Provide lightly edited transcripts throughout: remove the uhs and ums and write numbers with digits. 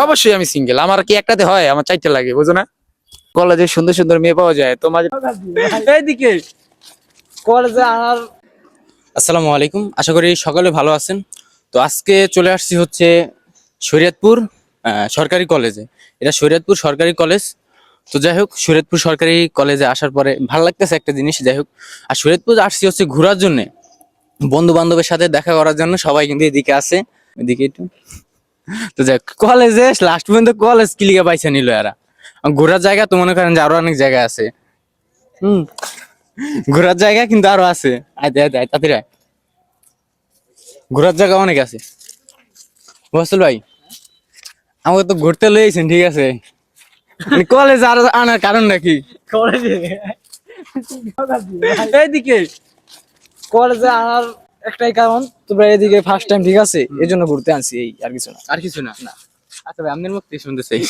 অবশ্যই আমি সিঙ্গেল। আমার কি একটাতে হয়? আমার চারটে লাগে, বুঝো না? কলেজে সুন্দর সুন্দর মেয়ে পাওয়া যায় তোমার এইদিকে কলেজে আর। আসসালামু আলাইকুম, আশা করি সকলে ভালো আছেন। তো আজকে চলে আসছি হচ্ছে শরীয়তপুর সরকারি কলেজে। এটা শরীয়তপুর সরকারি কলেজ। তো যাই হোক, শরীয়তপুর সরকারি কলেজে আসার পরে ভালো লাগতেছে একটা জিনিস। যাই হোক, আর শরীয়তপুর আসছি হচ্ছে ঘোরার জন্য, বন্ধু বান্ধবের সাথে দেখা করার জন্য। সবাই কিন্তু এদিকে আছে, এদিকে একটু। তো যাই হোক, কলেজে লাস্ট পর্যন্ত কলেজ কিলিকা পাইছে নিল এরা। ঘোরার জায়গা তো মনে করেন যে আরো অনেক জায়গা আছে। ঘোরার জায়গা কিন্তু আরো আছে। আয় আয় আয় তাড়াতাড়ি আয়। ঘোরার জায়গা অনেক আছে। বসল ভাই, আমাকে তো ঘুরতে লইছেন, ঠিক আছে, কলেজ আর আনার কারণ নাকি? কলেজে এইদিকে কলেজে আনার একটাই কারণ, তোমরা এদিকে ফার্স্ট টাইম, ঠিক আছে, এই জন্য ঘুরতে আনছি, এই আর কিছু না। আর কিছু না? আচ্ছা ভাই, আপনার মুখ থেকে শুনতে চাই,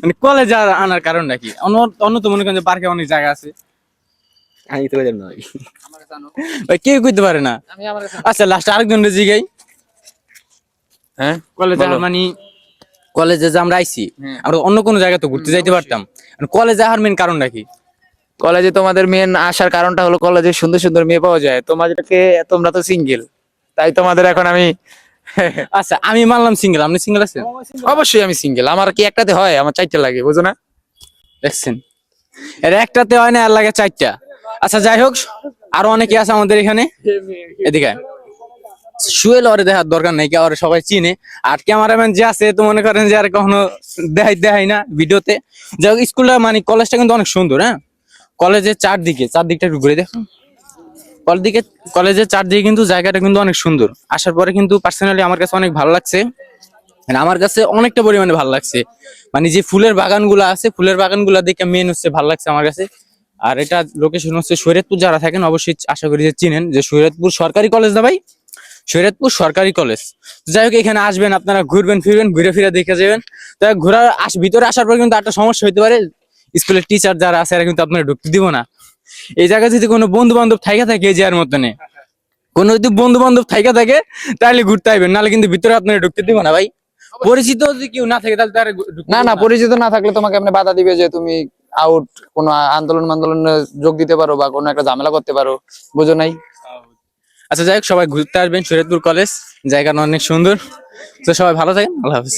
মানে কলেজ আর আনার কারণ নাকি? অন্য অন্য তো মনে করেন যে পার্কে অনেক জায়গা আছে। আমি তো জানি না ভাই। ভাই কেউ কইতে পারে না। আচ্ছা লাস্ট আরেকজন জিগাই। হ্যাঁ, কলেজে মানে কলেজে যে আমরা আইছি, আমরা অন্য কোনো জায়গা তো ঘুরতে যাইতে পারতাম। কলেজে আসার মেন কারণ নাকি? কলেজে তোমাদের মেন আসার কারণটা হলো কলেজে সুন্দর সুন্দর মেয়ে পাওয়া যায় তোমাদেরকে। তোমরা তো সিঙ্গেল, তাই তোমাদের এখন আমি আচ্ছা আমি মানলাম সিঙ্গেল, আপনি সিঙ্গেল আছেন? অবশ্যই আমি সিঙ্গেল। আমার কি একটাতে হয়? আমার চারটে লাগে, বুঝো না? দেখছেন, এর একটাতে হয় না, আর লাগে চারটা। আচ্ছা যাই হোক, আরো অনেকে আছে আমাদের এখানে। এদিকে আয়। সুয়েল ওরে দেখার দরকার নাই, কে ওরে সবাই চিনে। আর ক্যামেরাম্যান যে আছে তো মনে করেন যে আর কখনো দেখাই না ভিডিওতে। যাই হোক, স্কুলটা মানে কলেজটা কিন্তু অনেক সুন্দর। হ্যাঁ, কলেজের চারদিকটা একটু ঘুরে দেখো। কলেজের চারদিকে কিন্তু জায়গাটা কিন্তু অনেক সুন্দর। আসার পরে কিন্তু পার্সোনালি আমার কাছে অনেক ভালো লাগছে। মানে আমার কাছে অনেকটা পরিমাণে ভালো লাগছে। মানে যে ফুলের বাগানগুলো আছে, ফুলের বাগানগুলো দেখে মেন হচ্ছে ভালো লাগছে আমার কাছে। আর এটা লোকেশন হচ্ছে শরীয়তপুর। যারা থাকেন অবশ্যই আশা করি যে চিনেন যে শরীয়তপুর সরকারি কলেজ না ভাই, শরীয়তপুর সরকারি কলেজ। যাই হোক, এখানে আসবেন, আপনারা ঘুরবেন ফিরবেন, ঘুরে ফিরে দেখে যাবেন। তাই ভিতরে আসার পর কিন্তু একটা সমস্যা হইতে পারে। স্কুলের টিচার যারা আছে এরা কিন্তু আপনারা ঢুকতে দিব না। এই জায়গায় যদি কোনো বন্ধু বান্ধব থাইকা থাকে, এই যে এর মতনে কোনো যদি বন্ধু বান্ধব থাইকা থাকে, তাহলে ঘুরতে আইবেন, নাহলে কিন্তু ভিতরে আপনারা ঢুকতে দিব না ভাই। পরিচিত যদি কেউ না থাকে তাহলে তার না না, পরিচিত না থাকলে তোমাকে এমনি বাধা দিবে যে তুমি আউট, কোনো আন্দোলনে যোগ দিতে পারো বা কোনো একটা ঝামেলা করতে পারো, বুঝো নাই? আচ্ছা যাই হোক, সবাই ঘুরতে আসবেন শরীয়তপুর কলেজ, জায়গাটা অনেক সুন্দর। তো সবাই ভালো থাকেন, আল্লাহ হাফিজ।